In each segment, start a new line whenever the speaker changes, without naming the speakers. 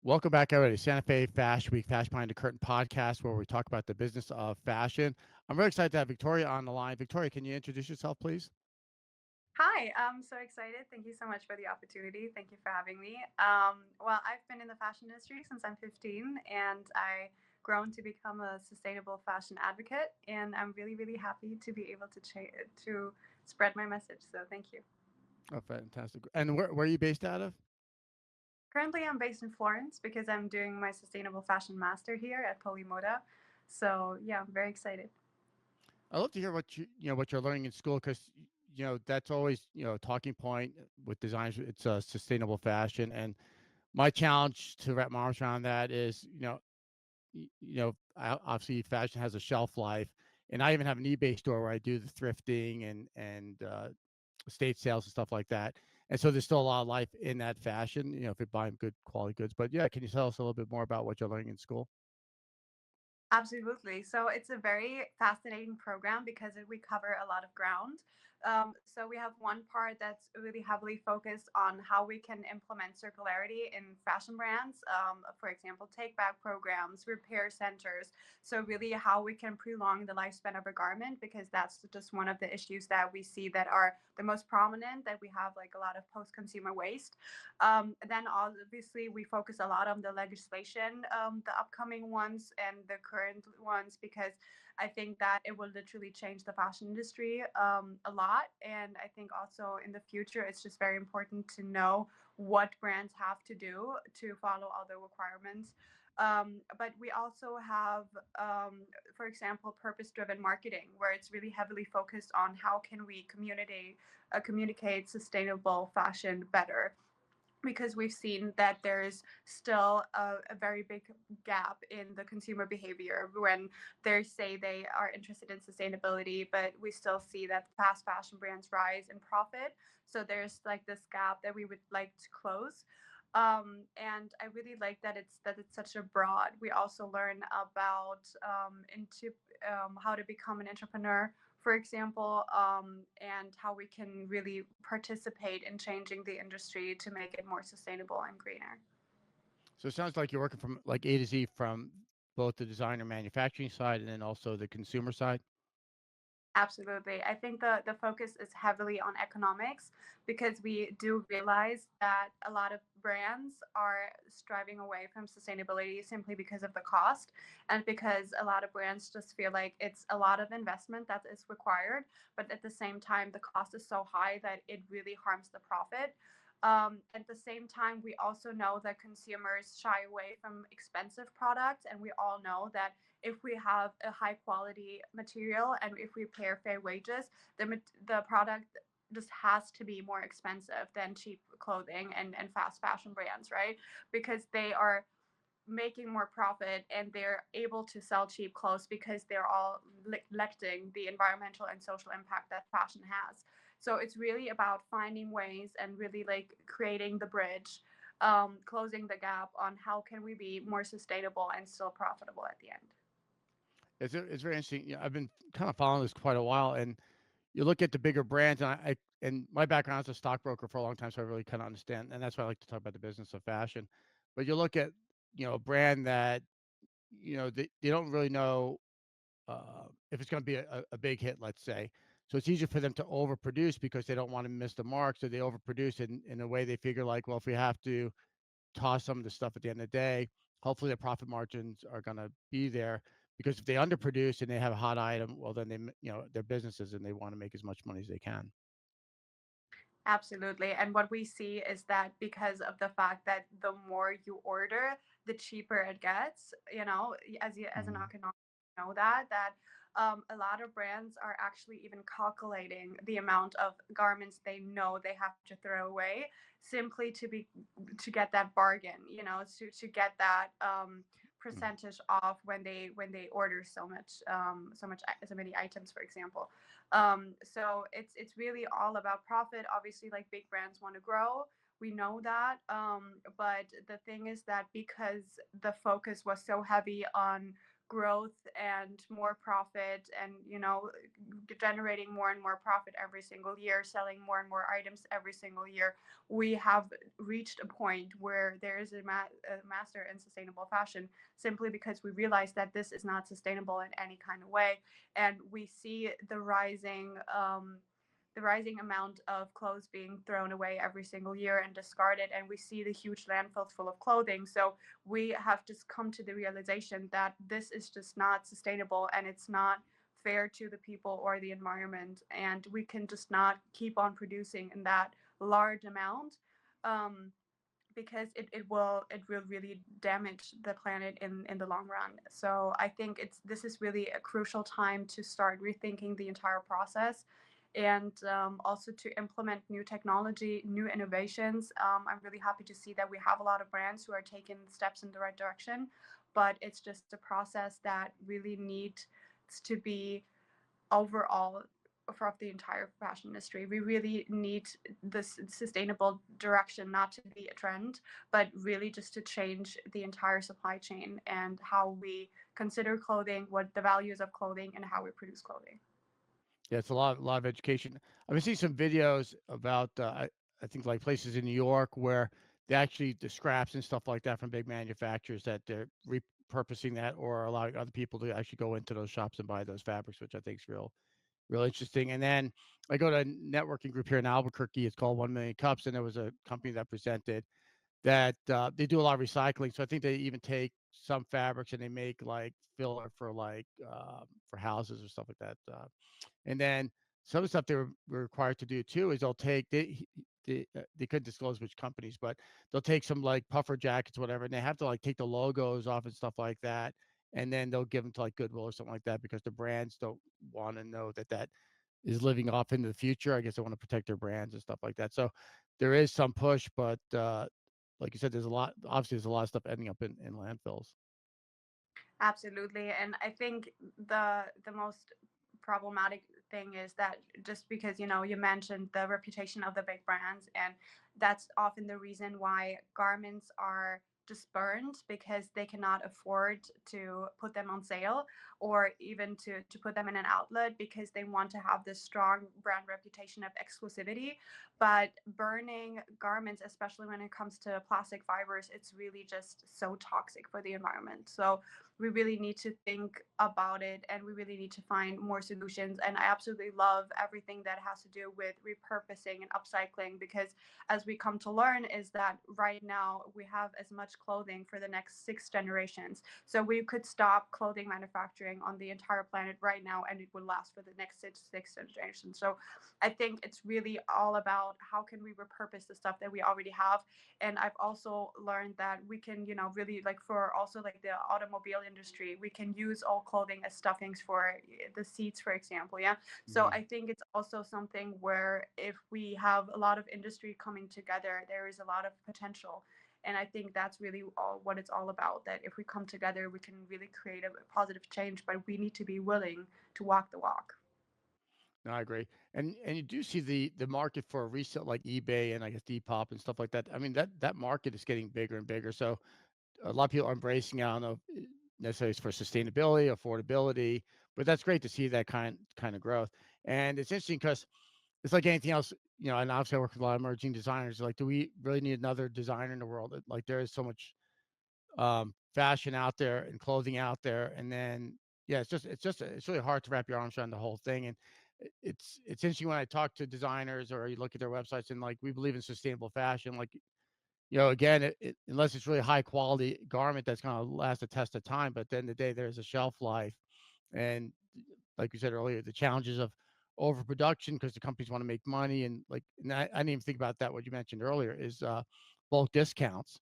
Welcome back, everybody. Santa Fe Fashion Week, Fashion Behind the Curtain podcast, where we talk about the business of fashion. I'm really excited to have Victoria on the line. Victoria, can you introduce yourself, please?
Hi, I'm so excited. Thank you so much for the opportunity. Thank you for having me. Well, I've been in the fashion industry since I'm 15, and I grown to become a sustainable fashion advocate. And I'm really, really happy to be able to spread my message. So thank you.
Oh, fantastic. And where are you based out of?
Currently, I'm based in Florence because I'm doing my sustainable fashion master here at Polymoda. So yeah, I'm very excited.
I'd love to hear what you're learning in school because that's always a talking point with designers. It's a sustainable fashion, and my challenge to wrap my arms around that is obviously fashion has a shelf life, and I even have an eBay store where I do the thrifting and estate sales and stuff like that. And so there's still a lot of life in that fashion, if you're buying good quality goods. But yeah, can you tell us a little bit more about what you're learning in school?
Absolutely. So it's a very fascinating program because we cover a lot of ground. So we have one part that's really heavily focused on how we can implement circularity in fashion brands. For example, take back programs, repair centers. So really how we can prolong the lifespan of a garment because that's just one of the issues that we see that are the most prominent, that we have like a lot of post-consumer waste. Then obviously we focus a lot on the legislation, the upcoming ones and the current ones, because I think that it will literally change the fashion industry a lot. And I think also in the future, it's just very important to know what brands have to do to follow all the requirements. But we also have, for example, purpose-driven marketing, where it's really heavily focused on how can we communicate sustainable fashion better, because we've seen that there's still a very big gap in the consumer behavior when they say they are interested in sustainability, but we still see that fast fashion brands rise in profit. So there's like this gap that we would like to close. And I really like that it's such a broad. We also learn about into how to become an entrepreneur, for example, and how we can really participate in changing the industry to make it more sustainable and greener.
So it sounds like you're working from like A to Z from both the designer manufacturing side and then also the consumer side.
Absolutely. I think the focus is heavily on economics because we do realize that a lot of brands are striving away from sustainability simply because of the cost, and because a lot of brands just feel like it's a lot of investment that is required, but at the same time, the cost is so high that it really harms the profit. At the same time, we also know that consumers shy away from expensive products, and we all know that if we have a high quality material and if we pay fair wages, the product just has to be more expensive than cheap clothing and fast fashion brands, right? Because they are making more profit and they're able to sell cheap clothes because they're all neglecting the environmental and social impact that fashion has. So it's really about finding ways and really like creating the bridge, closing the gap on how can we be more sustainable and still profitable at the end.
It's very interesting. I've been kind of following this quite a while, and you look at the bigger brands, and and my background is a stockbroker for a long time, so I really kind of understand, and that's why I like to talk about the business of fashion. But you look at a brand that they don't really know if it's going to be a big hit, let's say. So it's easier for them to overproduce because they don't want to miss the mark. So they overproduce in a way they figure like, well, if we have to toss some of the stuff at the end of the day, hopefully the profit margins are going to be there. Because if they underproduce and they have a hot item, well, then they're businesses and they want to make as much money as they can.
Absolutely. And what we see is that because of the fact that the more you order, the cheaper it gets, as an
Mhm.
economic, know that a lot of brands are actually even calculating the amount of garments they know they have to throw away simply to get that bargain, to get that
Mm.
percentage off when they order so many items, for example. So it's really all about profit. Obviously, like big brands want to grow. We know that. But the thing is that because the focus was so heavy on growth and more profit, and generating more and more profit every single year, selling more and more items every single year, we have reached a point where there is a master in sustainable fashion, simply because we realize that this is not sustainable in any kind of way. And we see the rising amount of clothes being thrown away every single year and discarded, and we see the huge landfills full of clothing. So we have just come to the realization that this is just not sustainable, and it's not fair to the people or the environment, and we can just not keep on producing in that large amount. um, because it will really damage the planet in the long run. So I think this is really a crucial time to start rethinking the entire process, and also to implement new technology, new innovations. I'm really happy to see that we have a lot of brands who are taking steps in the right direction, but it's just a process that really needs to be overall for the entire fashion industry. We really need this sustainable direction not to be a trend, but really just to change the entire supply chain and how we consider clothing, what the values of clothing, and how we produce clothing.
Yeah, it's a lot of education. I've been seeing some videos about I think like places in New York where they actually the scraps and stuff like that from big manufacturers that they're repurposing that or allowing other people to actually go into those shops and buy those fabrics, which I think is real interesting. And then I go to a networking group here in Albuquerque. It's called 1 Million Cups, and there was a company that presented that they do a lot of recycling. So I think they even take some fabrics and they make like filler for like for houses or stuff like that. And then some of the stuff were required to do too is they'll take they couldn't disclose which companies, but they'll take some like puffer jackets, whatever, and they have to like take the logos off and stuff like that, and then they'll give them to like Goodwill or something like that because the brands don't want to know that that is living off into the future. I guess they want to protect their brands and stuff like that. So there is some push, but like you said, there's a lot. Obviously, there's a lot of stuff ending up in landfills.
Absolutely. And I think the most problematic thing is that just because you mentioned the reputation of the big brands, and that's often the reason why garments are just burned, because they cannot afford to put them on sale, or even to put them in an outlet, because they want to have this strong brand reputation of exclusivity. But burning garments, especially when it comes to plastic fibers, it's really just so toxic for the environment. So we really need to think about it, and we really need to find more solutions. And I absolutely love everything that has to do with repurposing and upcycling, because as we come to learn is that right now we have as much clothing for the next 6 generations. So we could stop clothing manufacturing on the entire planet right now, and it would last for the next six generations. So I think it's really all about how can we repurpose the stuff that we already have. And I've also learned that we can really, like, for also like the automobile industry, we can use all clothing as stuffings for the seats, for example. Yeah. So
Mhm.
I think it's also something where if we have a lot of industry coming together, there is a lot of potential. And I think that's really all what it's all about, that if we come together we can really create a positive change, but we need to be willing to walk the walk.
No, I agree. And you do see the market for resale like eBay and I guess Depop and stuff like that. I mean that market is getting bigger and bigger. So a lot of people are embracing it. I don't know if necessarily it's for sustainability, affordability, but that's great to see that kind of growth. And it's interesting because it's like anything else, and obviously I work with a lot of emerging designers. Like, do we really need another designer in the world? Like there is so much fashion out there and clothing out there. And then, yeah, it's really hard to wrap your arms around the whole thing. And it's interesting when I talk to designers or you look at their websites and like, we believe in sustainable fashion. Like, again, unless it's really high quality garment that's going to last a test of time, but at the end of the day, there's a shelf life. And like you said earlier, the challenges of overproduction because the companies want to make money. And like, and I didn't even think about that. What you mentioned earlier is bulk discounts.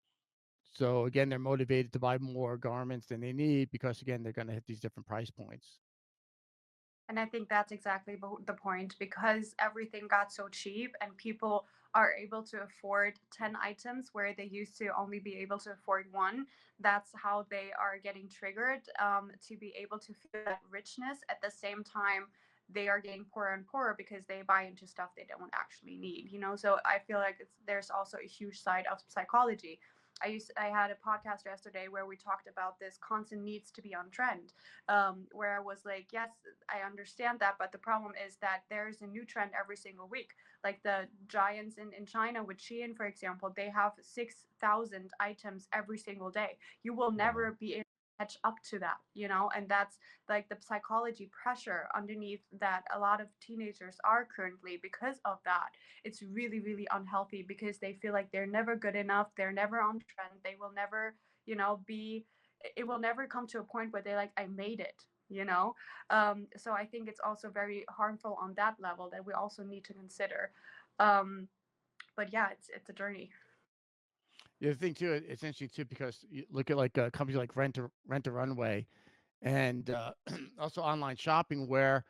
So again, they're motivated to buy more garments than they need because again, they're going to hit these different price points.
And I think that's exactly the point, because everything got so cheap and people are able to afford 10 items where they used to only be able to afford one. That's how they are getting triggered, to be able to feel that richness. At the same time, they are getting poorer and poorer because they buy into stuff they don't actually need. So I feel like there's also a huge side of psychology. I had a podcast yesterday where we talked about this content needs to be on trend, where I was like, yes, I understand that, but the problem is that there's a new trend every single week. Like the giants in China with Shein, for example, they have 6,000 items every single day. You will
Wow.
never be able to catch up to that, and that's like the psychology pressure underneath that a lot of teenagers are currently because of that. It's really, really unhealthy because they feel like they're never good enough, they're never on trend, they will never, be, it will never come to a point where they're like, I made it. So I think it's also very harmful on that level that we also need to consider. Um, but yeah, it's a journey.
The other thing too, it's interesting too because you look at like companies like Rent a Runway, and also online shopping where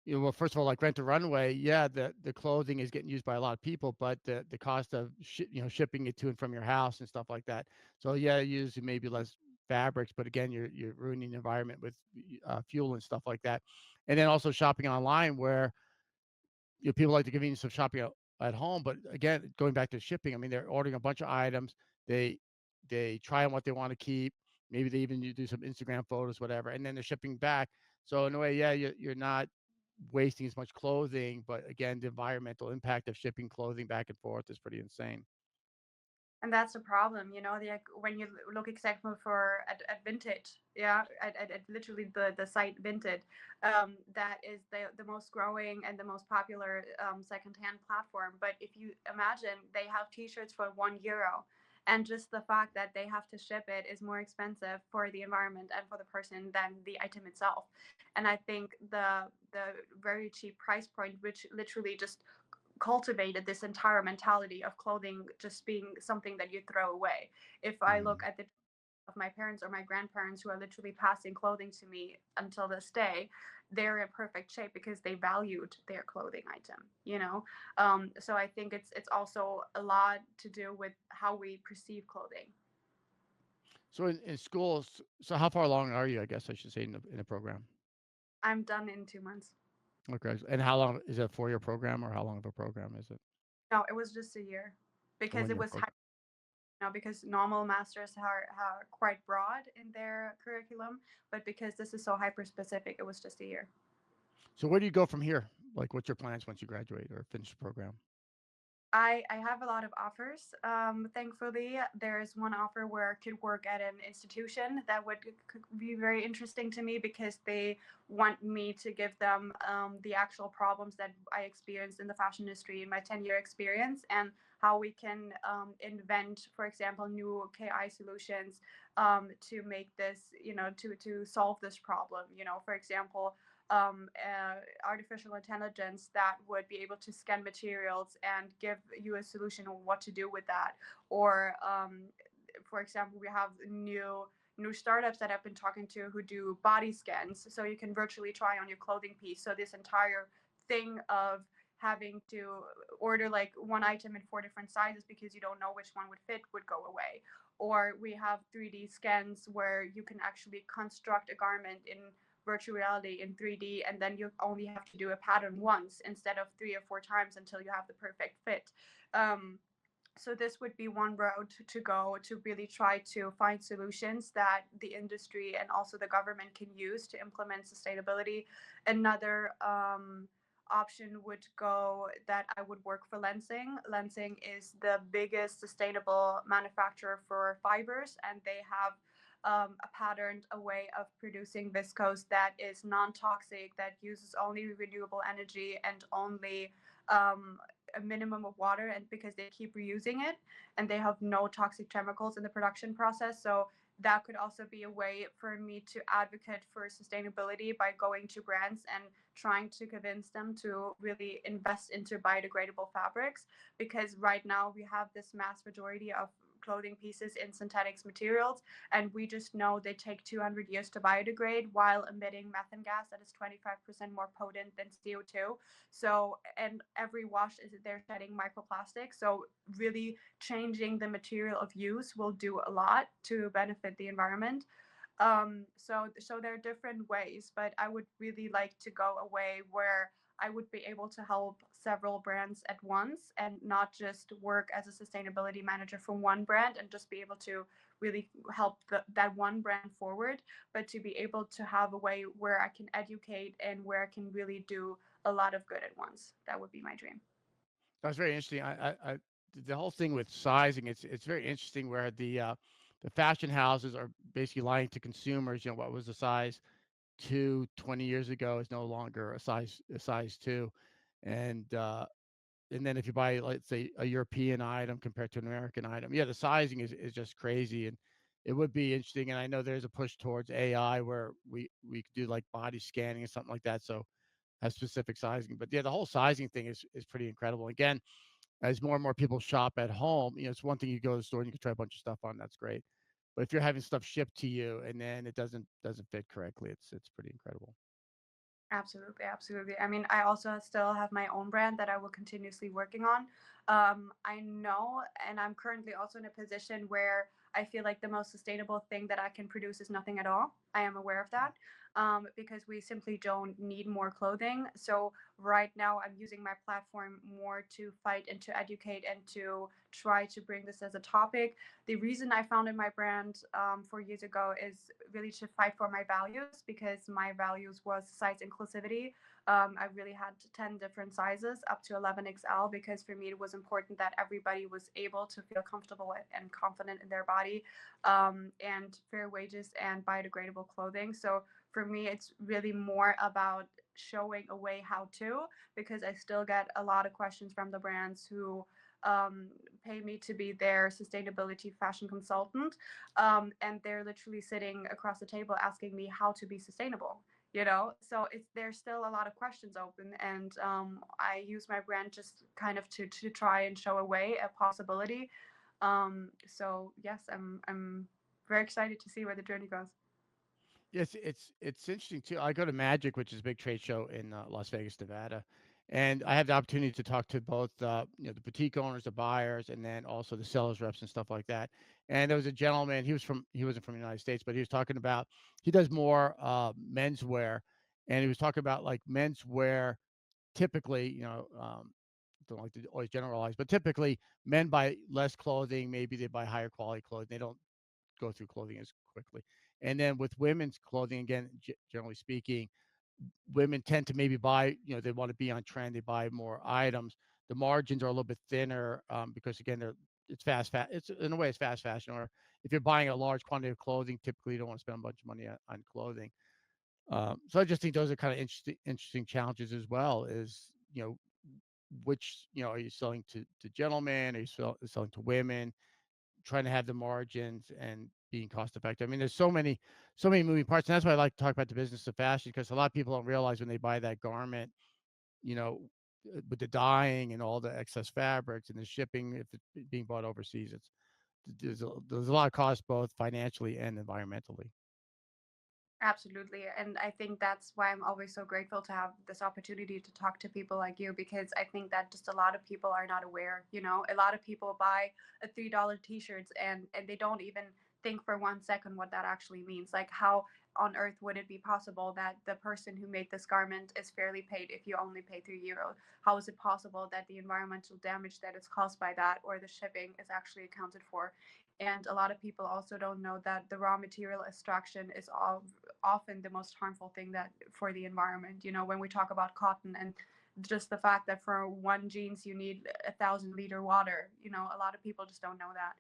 well, first of all, like Rent a Runway, yeah, the clothing is getting used by a lot of people, but the cost of shipping it to and from your house and stuff like that. So yeah, you use maybe less fabrics, but again, you're ruining the environment with fuel and stuff like that. And then also shopping online where people like the convenience of shopping at home, but again, going back to shipping, I mean, they're ordering a bunch of items. They they try on what they want to keep. Maybe they even do some Instagram photos, whatever, and then they're shipping back. So in a way, yeah, you're not wasting as much clothing, but again, the environmental impact of shipping clothing back and forth is pretty insane.
And that's a problem, like when you look exactly for at vintage, yeah, at literally the site vintage, that is the most growing and the most popular secondhand platform. But if you imagine, they have t-shirts for €1, and just the fact that they have to ship it is more expensive for the environment and for the person than the item itself. And I think the very cheap price point, which literally just cultivated this entire mentality of clothing just being something that you throw away. If I look
Mhm.
at the of my parents or my grandparents who are literally passing clothing to me until this day, they're in perfect shape because they valued their clothing item. So I think it's also a lot to do with how we perceive clothing.
So in schools, so how far along are you? I guess I should say in the program.
I'm done in 2 months.
Okay, and how long is it? A 4 year program, or how long of a program is it?
No, it was just a year
A
because
1 year
it was
program.
because normal masters are quite broad in their curriculum, but because this is so hyper specific, it was just a year.
So where do you go from here? Like, what's your plans once you graduate or finish the program?
I have a lot of offers. Thankfully, there's one offer where I could work at an institution that would could be very interesting to me because they want me to give them the actual problems that I experienced in the fashion industry in my 10-year experience, and how we can invent, for example, new KI solutions to make this, to solve this problem. For example, artificial intelligence that would be able to scan materials and give you a solution on what to do with that. Or, for example, we have new startups that I've been talking to who do body scans, so you can virtually try on your clothing piece. So this entire thing of having to order like one item in four different sizes because you don't know which one would fit would go away. Or we have 3D scans where you can actually construct a garment in virtual reality in 3D, and then you only have to do a pattern once instead of 3 or 4 times until you have the perfect fit. Um, so this would be one road to go to really try to find solutions that the industry and also the government can use to implement sustainability. Another option would go that I would work for Lensing. Lensing is the biggest sustainable manufacturer for fibers, and they have a patterned a way of producing viscose that is non-toxic, that uses only renewable energy and only a minimum of water, and because they keep reusing it and they have no toxic chemicals in the production process. So that could also be a way for me to advocate for sustainability by going to brands and trying to convince them to really invest into biodegradable fabrics, because right now we have this mass majority of clothing pieces in synthetics materials, and we just know they take 200 years to biodegrade while emitting methane gas that is 25% more potent than CO2. So, and every wash is they're shedding microplastics. So really changing the material of use will do a lot to benefit the environment. So there are different ways, but I would really like to go away where I would be able to help several brands at once and not just work as a sustainability manager for one brand and just be able to really help that one brand forward, but to be able to have a way where I can educate and where I can really do a lot of good at once. That would be my dream.
That's very interesting. The whole thing with sizing, it's very interesting where the fashion houses are basically lying to consumers. You know, what was a size 2 20 years ago is no longer a size 2, and and then if you buy, let's say, a European item compared to an American item, yeah, the sizing is just crazy, and it would be interesting. And I know there's a push towards AI where we could do like body scanning or something like that, so have specific sizing. But yeah, the whole sizing thing is pretty incredible. Again, as more and more people shop at home, you know, it's one thing you go to the store and you can try a bunch of stuff on, that's great. But if you're having stuff shipped to you and then it doesn't fit correctly, it's pretty incredible.
Absolutely, absolutely. I mean, I also still have my own brand that I will continuously working on. I know, and I'm currently also in a position where I feel like the most sustainable thing that I can produce is nothing at all. I am aware of that, because we simply don't need more clothing. So right now, I'm using my platform more to fight and to educate and to try to bring this as a topic. The reason I founded my brand 4 years ago is really to fight for my values, because my values was size inclusivity. I really had 10 different sizes up to 11XL, because for me it was important that everybody was able to feel comfortable and confident in their body, and fair wages and biodegradable clothing. So for me, it's really more about showing a way how to, because I still get a lot of questions from the brands who um, pay me to be their sustainability fashion consultant. And they're literally sitting across the table asking me how to be sustainable. So there's still a lot of questions open, and I use my brand just kind of to try and show a way, a possibility. So yes, I'm very excited to see where the journey goes.
Yes, it's interesting too. I go to Magic, which is a big trade show in Las Vegas, Nevada, and I have the opportunity to talk to both, the boutique owners, the buyers, and then also the sellers reps and stuff like that. And there was a gentleman. He wasn't from the United States, but he was talking about he does more menswear, and he was talking about like menswear. Typically, don't like to always generalize, but typically men buy less clothing. Maybe they buy higher quality clothing. They don't go through clothing as quickly. And then with women's clothing, again, generally speaking, women tend to maybe buy, they want to be on trend. They buy more items. The margins are a little bit thinner because again, it's it's in a way it's fast fashion. Or if you're buying a large quantity of clothing, typically you don't want to spend a bunch of money on clothing. So I just think those are kind of interesting challenges as well. Is which are you selling to gentlemen? Are you selling to women? Trying to have the margins and being cost effective. I mean, there's so many moving parts, and that's why I like to talk about the business of fashion because a lot of people don't realize when they buy that garment, you know, with the dyeing and all the excess fabrics and the shipping, if it's being bought overseas, there's a lot of cost both financially and environmentally.
Absolutely. And I think that's why I'm always so grateful to have this opportunity to talk to people like you, because I think that just a lot of people are not aware. A lot of people buy a $3 t-shirts and they don't even think for 1 second what that actually means. Like, how on earth would it be possible that the person who made this garment is fairly paid if you only pay €3? How is it possible that the environmental damage that is caused by that or the shipping is actually accounted for? And a lot of people also don't know that the raw material extraction is often the most harmful thing that for the environment. When we talk about cotton and just the fact that for one jeans you need 1,000 liter water, a lot of people just don't know that.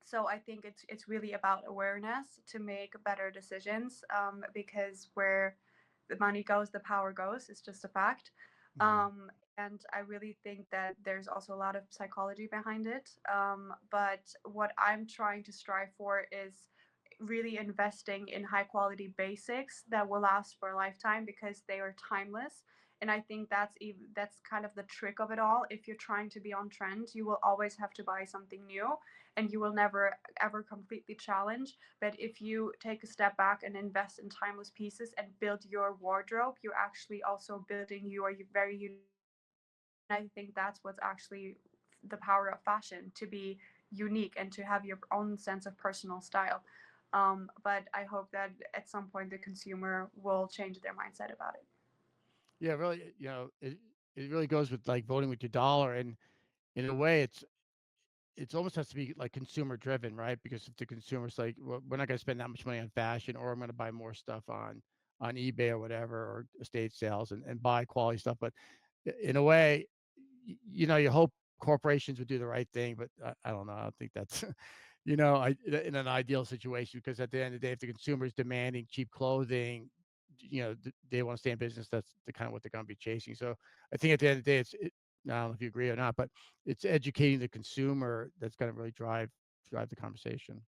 So I think it's really about awareness to make better decisions, because where the money goes, the power goes. It's just a fact.
Mhm.
And I really think that there's also a lot of psychology behind it. But what I'm trying to strive for is really investing in high quality basics that will last for a lifetime because they are timeless. And I think that's kind of the trick of it all. If you're trying to be on trend, you will always have to buy something new, and you will never ever completely challenge. But if you take a step back and invest in timeless pieces and build your wardrobe, you're actually also building your very unique style. And I think that's what's actually the power of fashion, to be unique and to have your own sense of personal style. But I hope that at some point the consumer will change their mindset about it.
Yeah, really, it really goes with like voting with your dollar, and in a way, it's almost has to be like consumer driven, right? Because if the consumer's like, well, we're not going to spend that much money on fashion, or I'm going to buy more stuff on eBay or whatever, or estate sales, and buy quality stuff. But in a way, you hope corporations would do the right thing, but I don't know. I don't think that's in an ideal situation, because at the end of the day, if the consumer is demanding cheap clothing, they want to stay in business. That's the kind of what they're going to be chasing. So I think at the end of the day, I don't know if you agree or not, but it's educating the consumer that's going to really drive the conversation.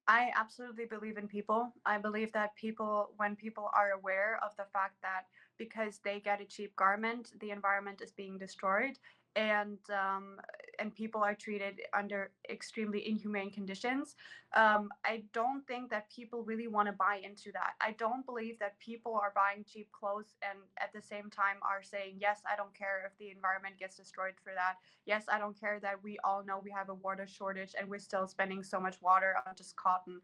I absolutely believe in people. I believe that people, when people are aware of the fact that because they get a cheap garment, the environment is being destroyed, and people are treated under extremely inhumane conditions. I don't think that people really want to buy into that. I don't believe that people are buying cheap clothes and at the same time are saying, yes, I don't care if the environment gets destroyed for that. Yes, I don't care that we all know we have a water shortage and we're still spending so much water on just cotton.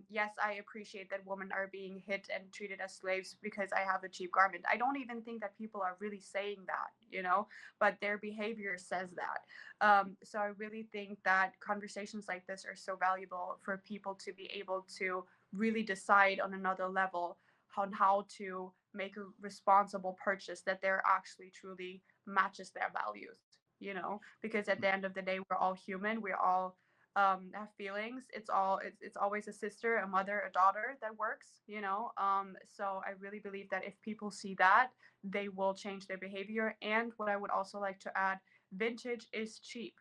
Yes, I appreciate that women are being hit and treated as slaves because I have a cheap garment. I don't even think that people are really saying that, but their behavior says that. So I really think that conversations like this are so valuable for people to be able to really decide on another level on how to make a responsible purchase that they're actually truly matches their values, because at the end of the day, we're all human. We all have feelings. It's always a sister, a mother, a daughter that works. So I really believe that if people see that, they will change their behavior. And what I would also like to add, vintage is cheap.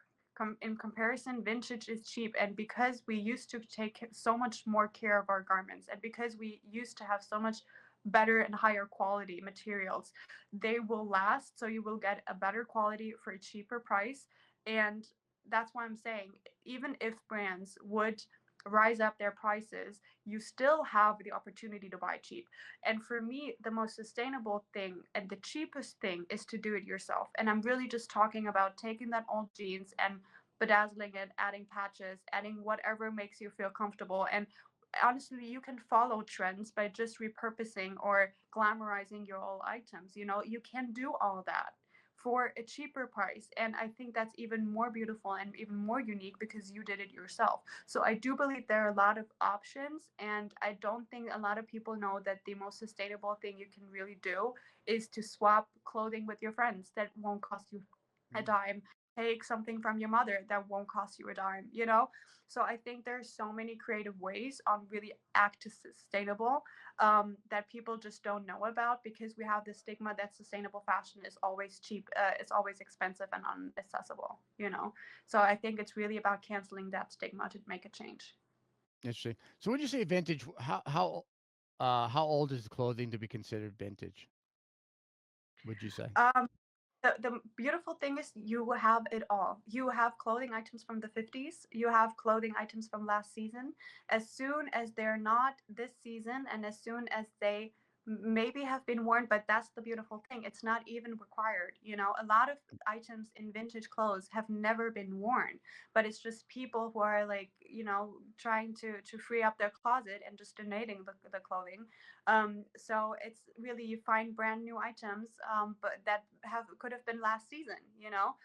In comparison, vintage is cheap. And because we used to take so much more care of our garments, and because we used to have so much better and higher quality materials, they will last. So you will get a better quality for a cheaper price. And that's why I'm saying, even if brands would rise up their prices, you still have the opportunity to buy cheap. And for me, the most sustainable thing and the cheapest thing is to do it yourself. And I'm really just talking about taking that old jeans and bedazzling it, adding patches, adding whatever makes you feel comfortable. And honestly, you can follow trends by just repurposing or glamorizing your old items. You can do all that for a cheaper price. And I think that's even more beautiful and even more unique because you did it yourself. So I do believe there are a lot of options. And I don't think a lot of people know that the most sustainable thing you can really do is to swap clothing with your friends that won't cost you a
Mm.
dime. Take something from your mother that won't cost you a dime. So I think there's so many creative ways on really act sustainable, that people just don't know about because we have this stigma that sustainable fashion is always cheap, it's always expensive and unaccessible. So I think it's really about canceling that stigma to make a change.
Interesting. So when you say vintage, how old is the clothing to be considered vintage? Would you say?
Um, the beautiful thing is you have it all. You have clothing items from the 50s, you have clothing items from last season. As soon as they're not this season and as soon as they maybe have been worn, but that's the beautiful thing, it's not even required. A lot of items in vintage clothes have never been worn, but it's just people who are like trying to free up their closet and just donating the clothing. So it's really, you find brand new items, but that have could have been last season.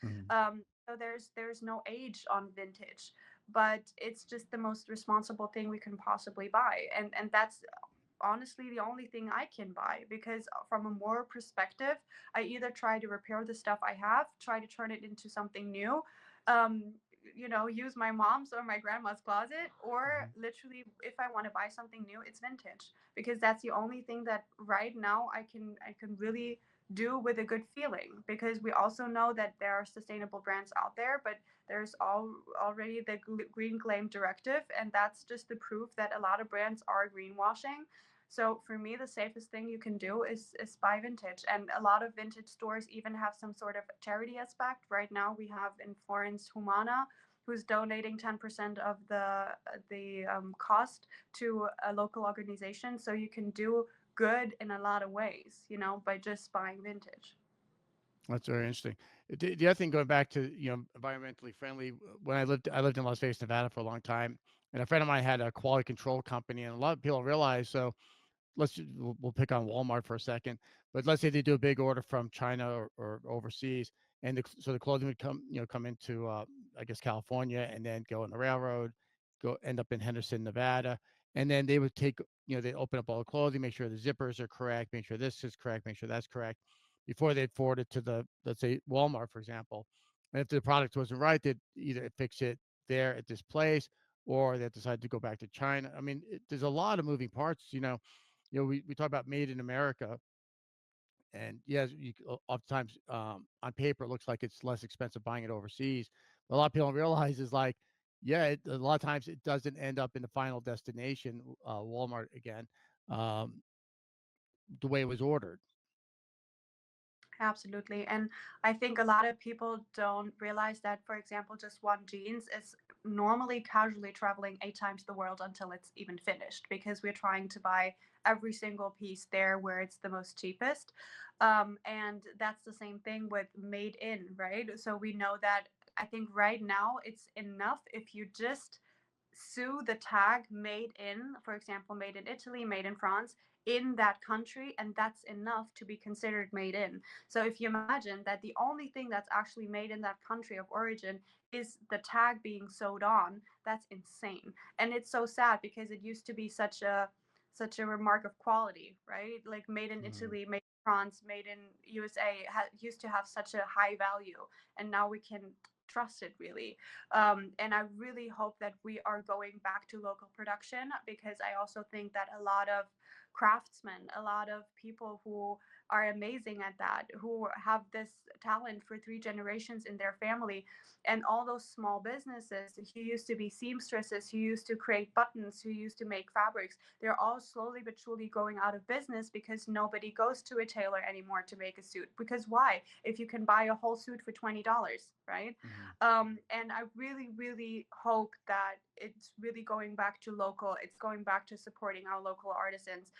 Mhm.
So there's no age on vintage, but it's just the most responsible thing we can possibly buy, and that's honestly the only thing I can buy because from a moral perspective, I either try to repair the stuff I have, try to turn it into something new, use my mom's or my grandma's closet, or
Mhm.
literally if I want to buy something new, it's vintage because that's the only thing that right now I can really do with a good feeling, because we also know that there are sustainable brands out there, but there's already the green claim directive, and that's just the proof that a lot of brands are greenwashing. So for me, the safest thing you can do is buy vintage, and a lot of vintage stores even have some sort of charity aspect. Right now, we have in Florence Humana, who's donating 10% of the cost to a local organization. So you can do good in a lot of ways, by just buying vintage.
That's very interesting. The other thing, going back to environmentally friendly, when I lived in Las Vegas, Nevada for a long time, and a friend of mine had a quality control company, and a lot of people don't realize so. we'll pick on Walmart for a second, but let's say they do a big order from China or overseas, and so the clothing would come into I guess California, and then go on the railroad, go end up in Henderson, Nevada, and then they would take they open up all the clothing, make sure the zippers are correct, make sure this is correct, make sure that's correct, before they'd forward it to the, let's say, Walmart, for example. And if the product wasn't right, they'd either fix it there at this place, or they decide to go back to China. I mean, there's a lot of moving parts. We talk about made in America, and yes, oftentimes on paper it looks like it's less expensive buying it overseas. But a lot of people don't realize is like, yeah, a lot of times it doesn't end up in the final destination, Walmart again, um, the way it was ordered.
Absolutely. And I think a lot of people don't realize that, for example, just one jeans is normally casually traveling 8 times the world until it's even finished because we're trying to buy every single piece there where it's the most cheapest. And that's the same thing with made in, right? So we know that I think right now it's enough if you just sue the tag made in, for example, made in Italy, made in France, in that country, and that's enough to be considered made in. So if you imagine that the only thing that's actually made in that country of origin is the tag being sewed on, that's insane. And it's so sad because it used to be such a remark of quality, right? Like made in
Mhm.
Italy, made in France, made in USA used to have such a high value, and now we can trust it really. And I really hope that we are going back to local production because I also think that a lot of craftsmen, a lot of people who are amazing at that, who have this talent for 3 generations in their family, and all those small businesses who used to be seamstresses, who used to create buttons, who used to make fabrics, they're all slowly but surely going out of business because nobody goes to a tailor anymore to make a suit. Because why? If you can buy a whole suit for $20, right?
Mhm.
And I really, really hope that it's really going back to local. It's going back to supporting our local artisans,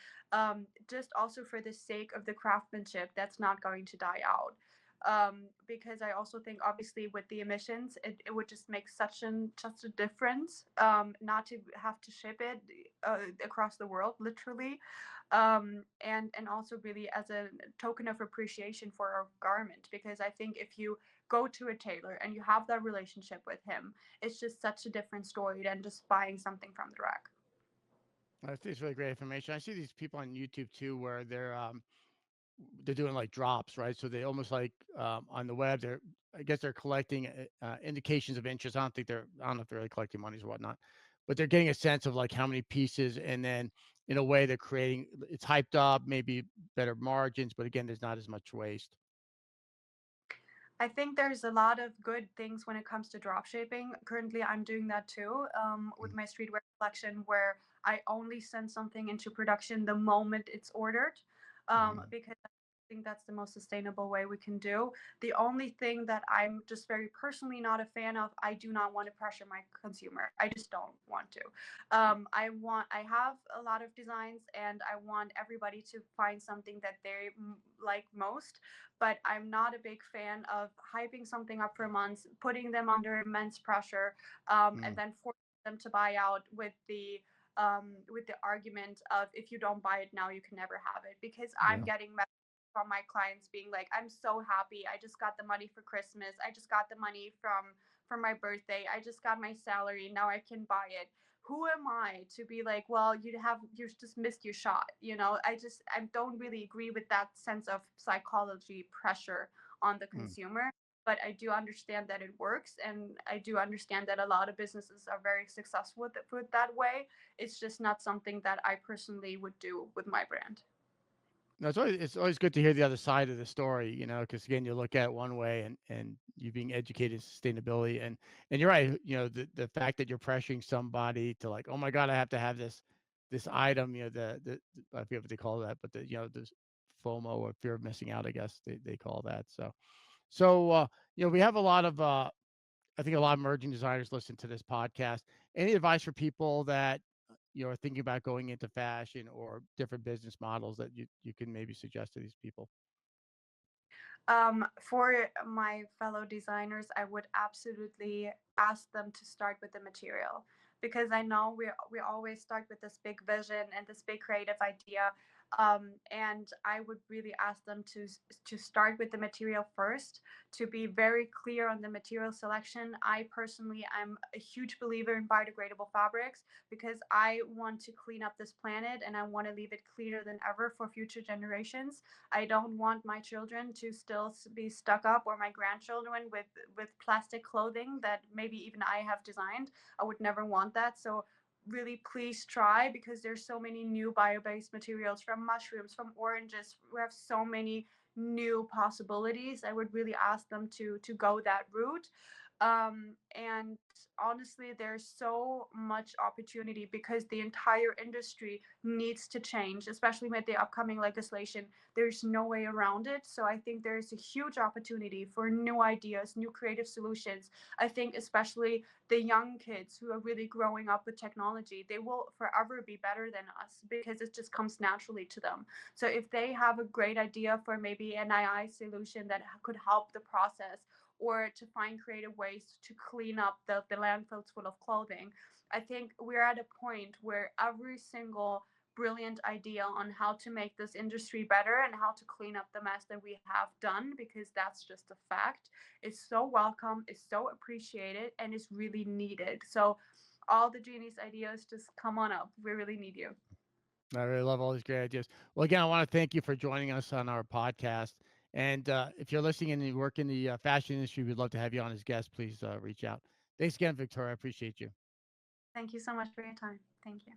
just also for the sake of the craftsmanship that's not going to die out. Because I also think, obviously, with the emissions, it would just make such a difference not to have to ship it across the world, literally, and also really as a token of appreciation for our garment. Because I think if you go to a tailor and you have that relationship with him, it's just such a different story than just buying something from the rack.
I think it's really great information. I see these people on YouTube too, where they're doing like drops, right? So they almost like on the web, I guess they're collecting indications of interest. I don't know if they're really collecting monies or whatnot, but they're getting a sense of like how many pieces, and then in a way they're creating. It's hyped up, maybe better margins, but again, there's not as much waste.
I think there's a lot of good things when it comes to drop shipping. Currently, I'm doing that too with
Mm,
my streetwear collection, where I only send something into production the moment it's ordered,
mhm,
because I think that's the most sustainable way we can do. The only thing that I'm just very personally not a fan of, I do not want to pressure my consumer. I just don't want to. I have a lot of designs, and I want everybody to find something that they like most, but I'm not a big fan of hyping something up for months, putting them under immense pressure, and
mm,
then forcing them to buy out with the argument of if you don't buy it now, you can never have it. Because I'm
yeah.
getting messages from my clients being like, "I'm so happy. I just got the money for Christmas. I just got the money from my birthday. I just got my salary. Now I can buy it." Who am I to be like, well, you just missed your shot? I don't really agree with that sense of psychology pressure on the
Mm.
consumer. But I do understand that it works, and I do understand that a lot of businesses are very successful with that way. It's just not something that I personally would do with my brand.
No, it's always good to hear the other side of the story, because again, you look at it one way, and you being educated in sustainability, and you're right, the fact that you're pressuring somebody to like, oh my God, I have to have this item, I forget what they call that, but this FOMO, or fear of missing out, I guess they call that. So we have a lot of I think a lot of emerging designers listen to this podcast. Any advice for people that are thinking about going into fashion or different business models that you can maybe suggest to these people?
For my fellow designers, I would absolutely ask them to start with the material, because I know we always start with this big vision and this big creative idea. And I would really ask them to start with the material first, to be very clear on the material selection. I personally am a huge believer in biodegradable fabrics because I want to clean up this planet and I want to leave it cleaner than ever for future generations. I don't want my children to still be stuck up, or my grandchildren with plastic clothing that maybe even I have designed. I would never want that. So really please try, because there's so many new bio-based materials from mushrooms, from oranges. We have so many new possibilities. I would really ask them to go that route. And honestly, there's so much opportunity because the entire industry needs to change, especially with the upcoming legislation. There's no way around it. So I think there's a huge opportunity for new ideas, new creative solutions. I think especially the young kids who are really growing up with technology, they will forever be better than us because it just comes naturally to them. So if they have a great idea for maybe an AI solution that could help the process, or to find creative ways to clean up the landfills full of clothing, I think we're at a point where every single brilliant idea on how to make this industry better and how to clean up the mess that we have done, because that's just a fact, is so welcome, is so appreciated, and is really needed. So all the genius ideas, just come on up. We really need you.
I really love all these great ideas. Well, again, I want to thank you for joining us on our podcast. And if you're listening and you work in the fashion industry, we'd love to have you on as guest. Please reach out. Thanks again, Victoria. I appreciate you.
Thank you so much for your time. Thank you.